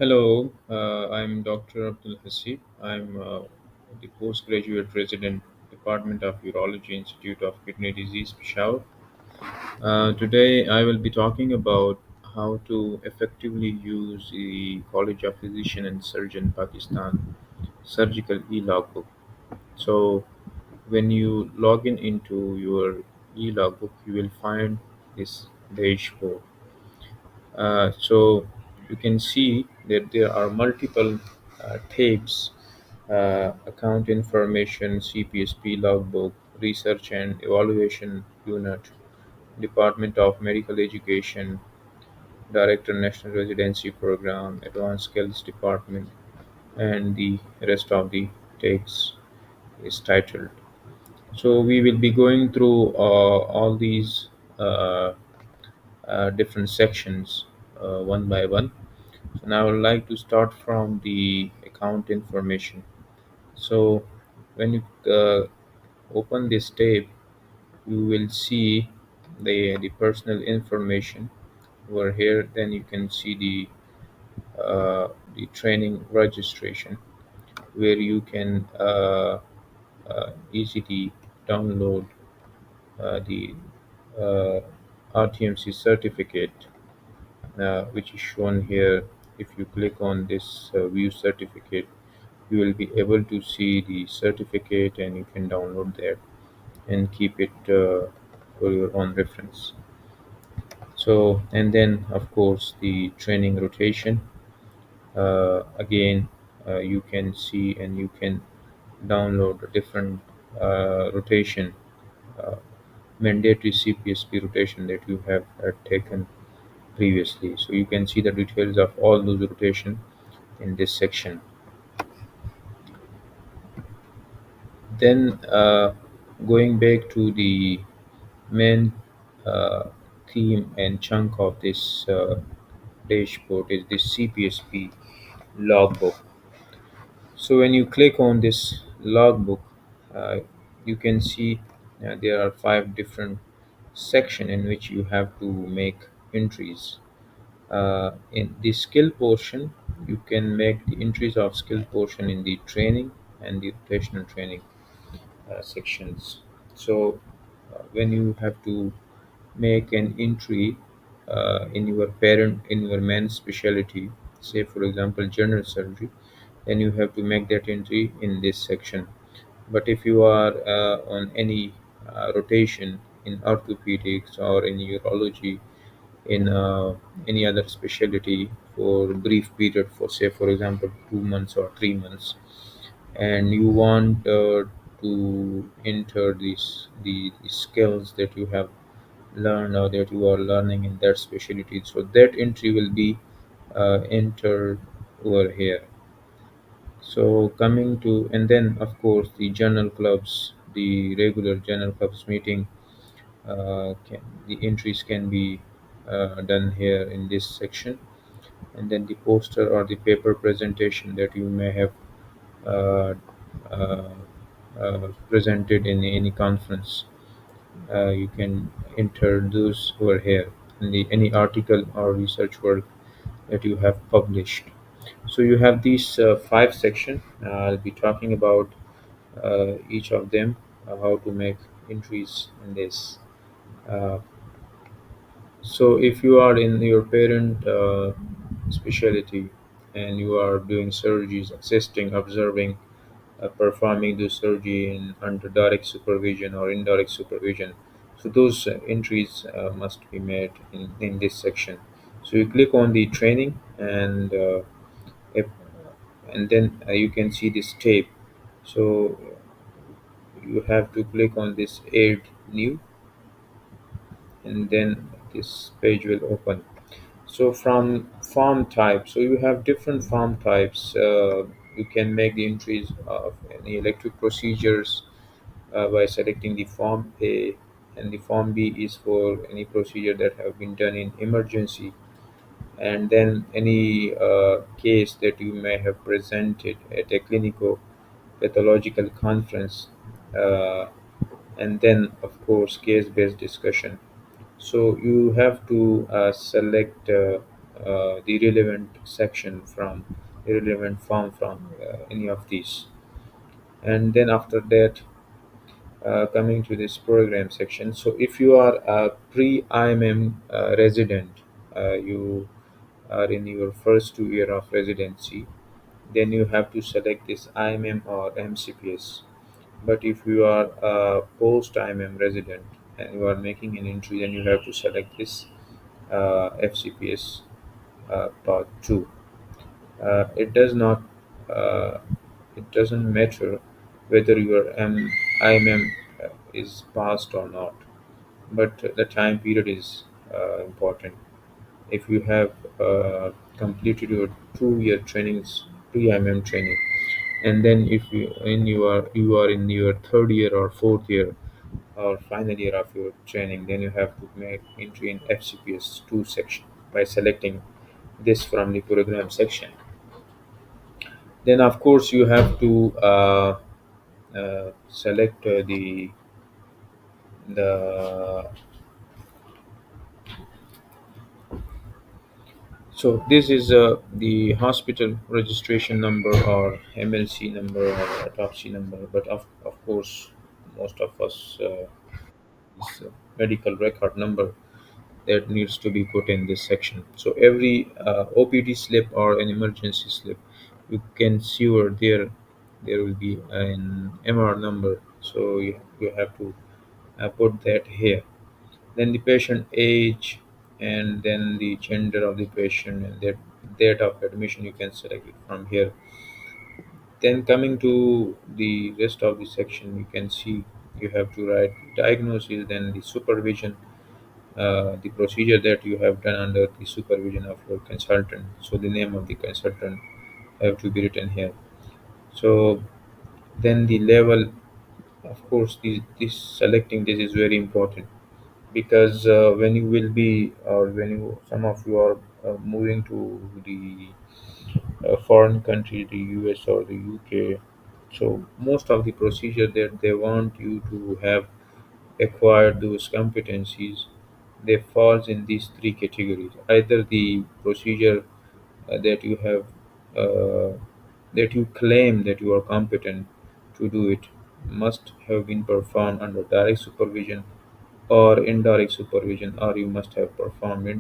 Hello, I'm Dr. Abdul Hasib. I'm the postgraduate resident, Department of Urology, Institute of Kidney Disease, Peshawar. Today, I will be talking about how to effectively use the College of Physician and Surgeon Pakistan surgical e-logbook. So, when you log in into your e-logbook, you will find this dashboard. So you can see that there are multiple tabs: account information, CPSP logbook, research and evaluation unit, Department of Medical Education, Director National Residency Program, Advanced Skills Department, and the rest of the text is titled. So we will be going through all these uh, different sections one by one. So now I would like to start from the account information. So when you open this tab, you will see the personal information over here. Then you can see the training registration, where you can easily download the uh, RTMC certificate, which is shown here. If you click on this view certificate, you will be able to see the certificate and you can download that and keep it for your own reference. So, and then of course the training rotation. Again, you can see and you can download a different rotation, uh, mandatory CPSP rotation that you have taken previously. So you can see the details of all those rotation in this section. Then going back to the main uh, theme and chunk of this dashboard is this CPSP logbook. So when you click on this logbook, uh, you can see there are five different sections in which you have to make entries. In the skill portion, you can make the entries of skill portion in the training and the rotational training sections. So when you have to make an entry in your main specialty, say for example general surgery, then you have to make that entry in this section. But if you are on any rotation in orthopedics or in urology, in any other specialty for brief period, for say for example 2 months or 3 months, and you want to enter the skills that you have learned or that you are learning in that specialty, so that entry will be entered over here. So coming to, and then of course the journal clubs, the regular journal clubs meeting, the entries can be done here in this section. And then the poster or the paper presentation that you may have uh, uh, presented in any conference, you can enter those over here. And any article or research work that you have published. So you have these five sections. I'll be talking about each of them, how to make entries in this. Uh, so if you are in your parent specialty and you are doing surgeries, assisting, observing, performing the surgery in under direct supervision or indirect supervision, so those entries must be made in this section. So you click on the training, and if, and then you can see this tab. So you have to click on this add new, and then this page will open. So from form type, so you have different form types. You can make the entries of any electric procedures by selecting the form A, and the form B is for any procedure that have been done in emergency, and then any case that you may have presented at a clinical pathological conference, uh, and then of course case-based discussion. So you have to select. the relevant section from the relevant form from any of these. And then after that, coming to this program section. So if you are a pre-IMM resident, you are in your first 2 year of residency, then you have to select this IMM or MCPS. But if you are a post IMM resident and you are making an entry, then you have to select this FCPS part 2. It does not uh, it doesn't matter whether your IMM is passed or not, but the time period is important. If you have completed your 2 year trainings, pre-IMM training, and then if you are in your third year or fourth year or final year of your training, then you have to make entry in FCPS 2 section by selecting this from the program section. Then of course you have to select the so this is the hospital registration number or MLC number or autopsy number, but of course most of us is medical record number that needs to be put in this section. So every OPD slip or an emergency slip, you can see over there will be an MR number. So you have to put that here. Then the patient age, and then the gender of the patient, and their date of admission. You can select it from here. Then coming to the rest of the section, you can see you have to write diagnosis, then the supervision, the procedure that you have done under the supervision of your consultant. So the name of the consultant have to be written here. So then the level, of course, this selecting this is very important because when you will be or when you some of you are moving to the foreign country, the US or the UK. So most of the procedure that they want you to have acquired those competencies, they falls in these three categories. Either the procedure that you have that you claim that you are competent to do it must have been performed under direct supervision or indirect supervision, or you must have performed it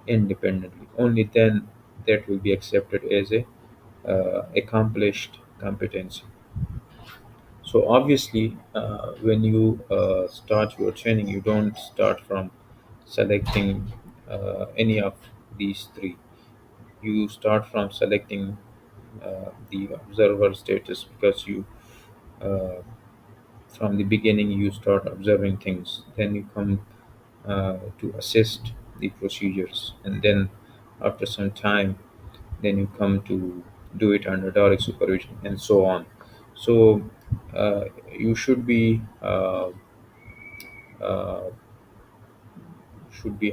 independently. Only then that will be accepted as a accomplished competency. So obviously, when you start your training, you don't start from selecting any of these three. You start from selecting the observer status because you uh, from the beginning you start observing things. Then you come to assist the procedures, and then after some time, then you come to do it under direct supervision, and so on. So you uh, should be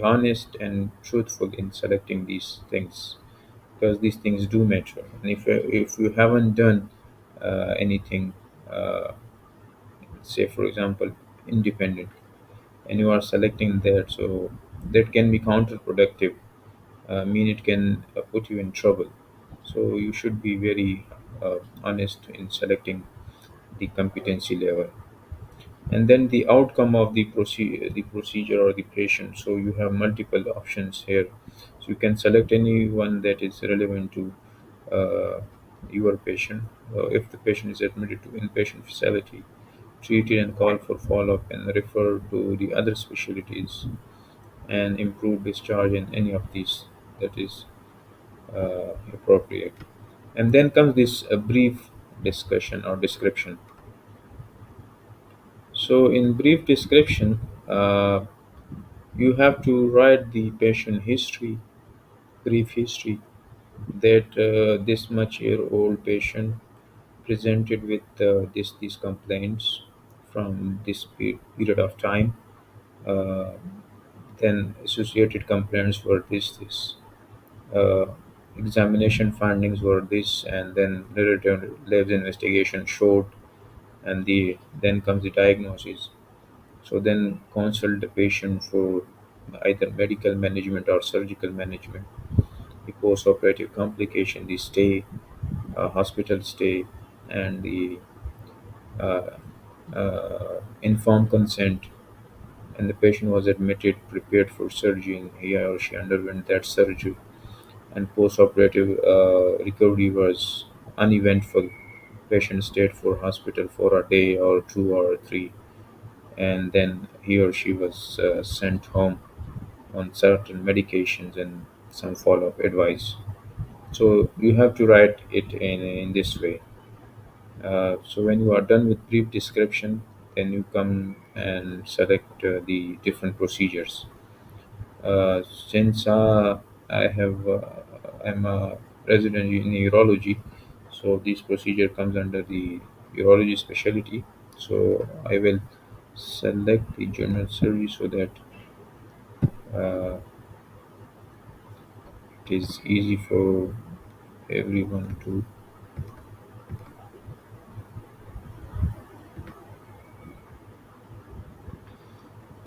honest and truthful in selecting these things because these things do matter. And if you haven't done anything, uh, say for example, independent, and you are selecting that, so that can be counterproductive. Mean it can put you in trouble. So you should be very honest in selecting the competency level, and then the outcome of the procedure or the patient. So you have multiple options here. So you can select any one that is relevant to uh, your patient. If the patient is admitted to inpatient facility, treated and called for follow-up and referred to the other specialties, and improve discharge in any of these that is appropriate. And then comes this brief discussion or description. So in brief description, you have to write the patient history, brief history, that this much year old patient presented with these complaints from this period of time. Uh, then associated complaints were this. Uh, Examination findings were this, and then relative labs investigation showed, and then comes the diagnosis. So then consult the patient for either medical management or surgical management. the post-operative complication, the stay, hospital stay, and the uh, informed consent, and the patient was admitted, prepared for surgery, and he or she underwent that surgery, and post-operative recovery was uneventful. Patient stayed for hospital for a day or two or three, and then he or she was sent home on certain medications and some follow-up advice. So you have to write it in this way. So when you are done with brief description, then you come and select the different procedures. Since I have I'm a resident in urology, so this procedure comes under the urology specialty. So I will select the general surgery so that uh, it is easy for everyone to.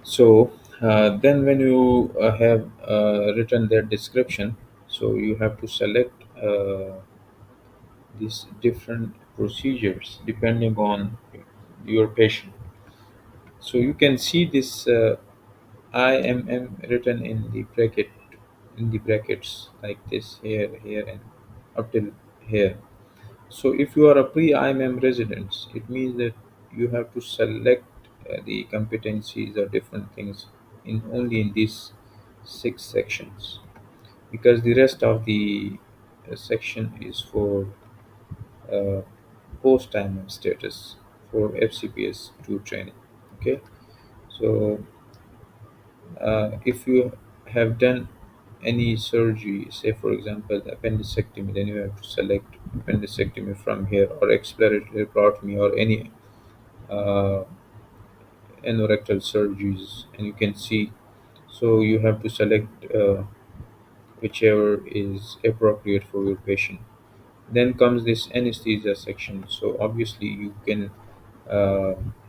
So then when you have written their description, so you have to select these different procedures depending on your patient. So you can see this IMM written in the brackets like this, here, here, and up till here. So if you are a pre-IMM resident, it means that you have to select the competencies or different things in only in these six sections, because the rest of the section is for uh, post-IMM status for FCPS 2 training. Okay, so if you have done any surgery, say for example appendicectomy, then you have to select appendicectomy from here, or exploratory pleurotomy, or any uh, anorectal surgeries, and you can see. So you have to select whichever is appropriate for your patient. Then comes this anesthesia section. So obviously you can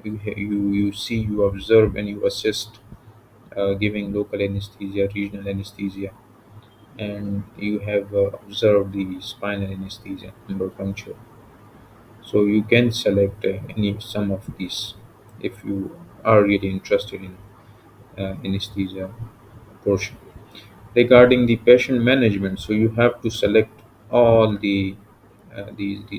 you see, you observe, and you assist giving local anesthesia, regional anesthesia, and you have observed the spinal anesthesia, lumbar puncture. So you can select any some of these if you are really interested in anesthesia portion. Regarding the patient management, so you have to select all these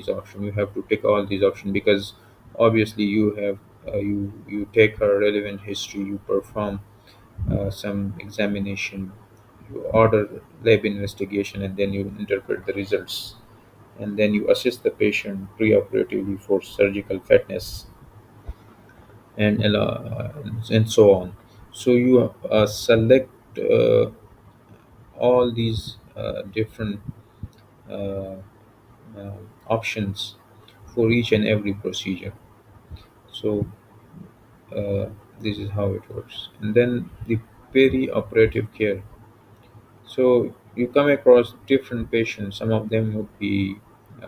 options. You have to pick all these options, because obviously you have you take a relevant history, you perform some examination, you order lab investigation, and then you interpret the results, and then you assist the patient preoperatively for surgical fitness, and so on. So you select all these different uh, options for each and every procedure. So this is how it works. And then the peri-operative care. So you come across different patients. Some of them would be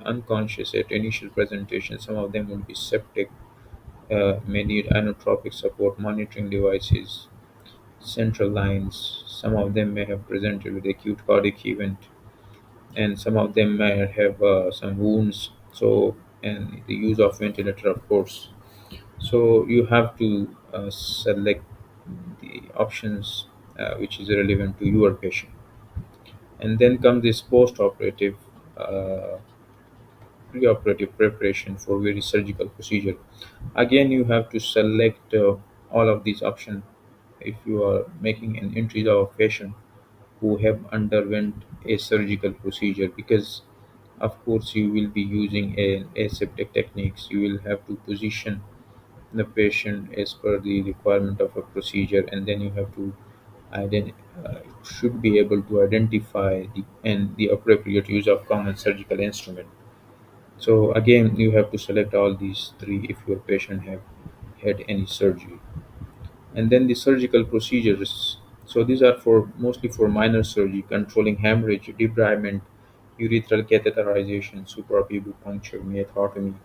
unconscious at initial presentation. Some of them would be septic, may need inotropic support, monitoring devices, central lines. Some of them may have presented with acute cardiac event, and some of them may have some wounds. So, and the use of ventilator, of course. So you have to select the options which is relevant to your patient. And then comes this post-operative, uh, pre-operative preparation for very surgical procedure. Again, you have to select all of these options if you are making an entry of a patient who have underwent a surgical procedure, because of course you will be using an aseptic techniques. You will have to position the patient as per the requirement of a procedure, and then you have to ident- should be able to identify the appropriate use of common surgical instrument. So again, you have to select all these three if your patient have had any surgery. And then the surgical procedures. So these are for mostly for minor surgery, controlling hemorrhage, debridement, urethral catheterization, suprapubic myectomy,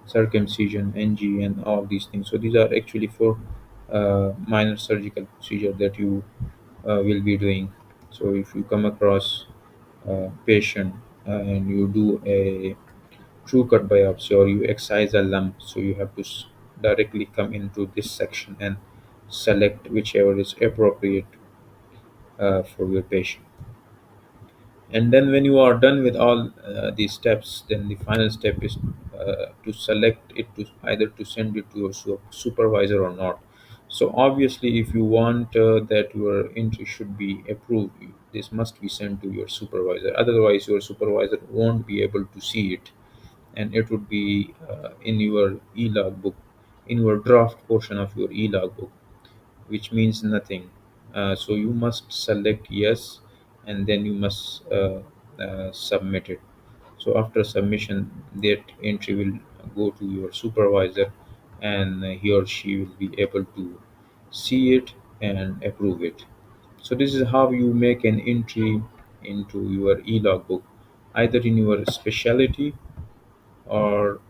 circumcision, NG, and all these things. So these are actually for minor surgical procedure that you will be doing. So if you come across patient and you do a true cut biopsy or you excise a lump, so you have to directly come into this section and select whichever is appropriate for your patient. And then when you are done with all these steps, then the final step is to select it, to either to send it to your supervisor or not. So obviously if you want that your entry should be approved, this must be sent to your supervisor, otherwise your supervisor won't be able to see it, and it would be in your e-log book, in your draft portion of your e-log book, which means nothing. So you must select yes, and then you must submit it. So after submission, that entry will go to your supervisor, and he or she will be able to see it and approve it. So this is how you make an entry into your e-log book, either in your specialty or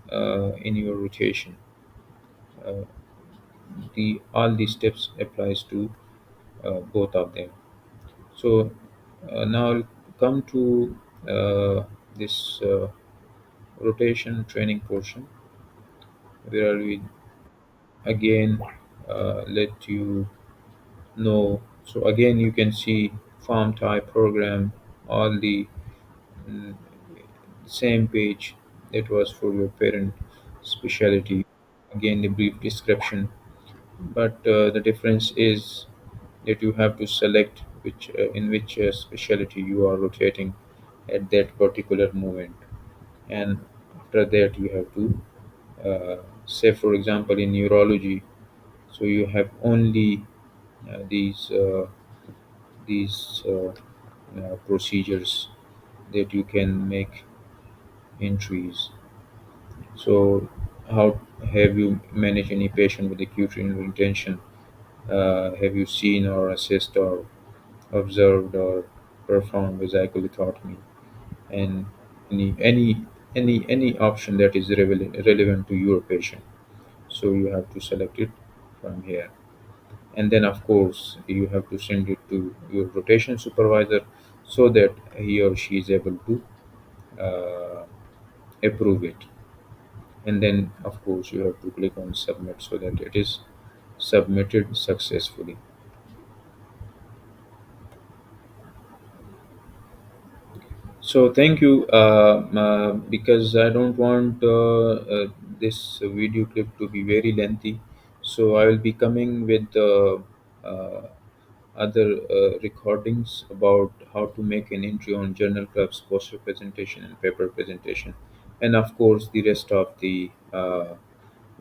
in your rotation. Uh, the all these steps applies to both of them. So now I'll come to this rotation training portion where we again let you know. So again, you can see farm type program, all the mm, same page that was for your parent specialty. Again, the brief description, but the difference is that you have to select which in which specialty you are rotating at that particular moment, and after that you have to say, for example, in neurology, so you have only uh, these uh, these procedures that you can make entries. So how have you managed any patient with acute renal retention? Have you seen or assessed or observed or performed vesiculotomy? And any option that is relevant to your patient, so you have to select it from here. And then of course you have to send it to your rotation supervisor so that he or she is able to uh, approve it. And then of course you have to click on submit so that it is submitted successfully. So thank you, because I don't want this video clip to be very lengthy. So I will be coming with other recordings about how to make an entry on journal clubs, poster presentation, and paper presentation, and of course the rest of the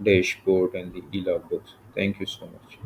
dashboard and the e-log books. Thank you so much.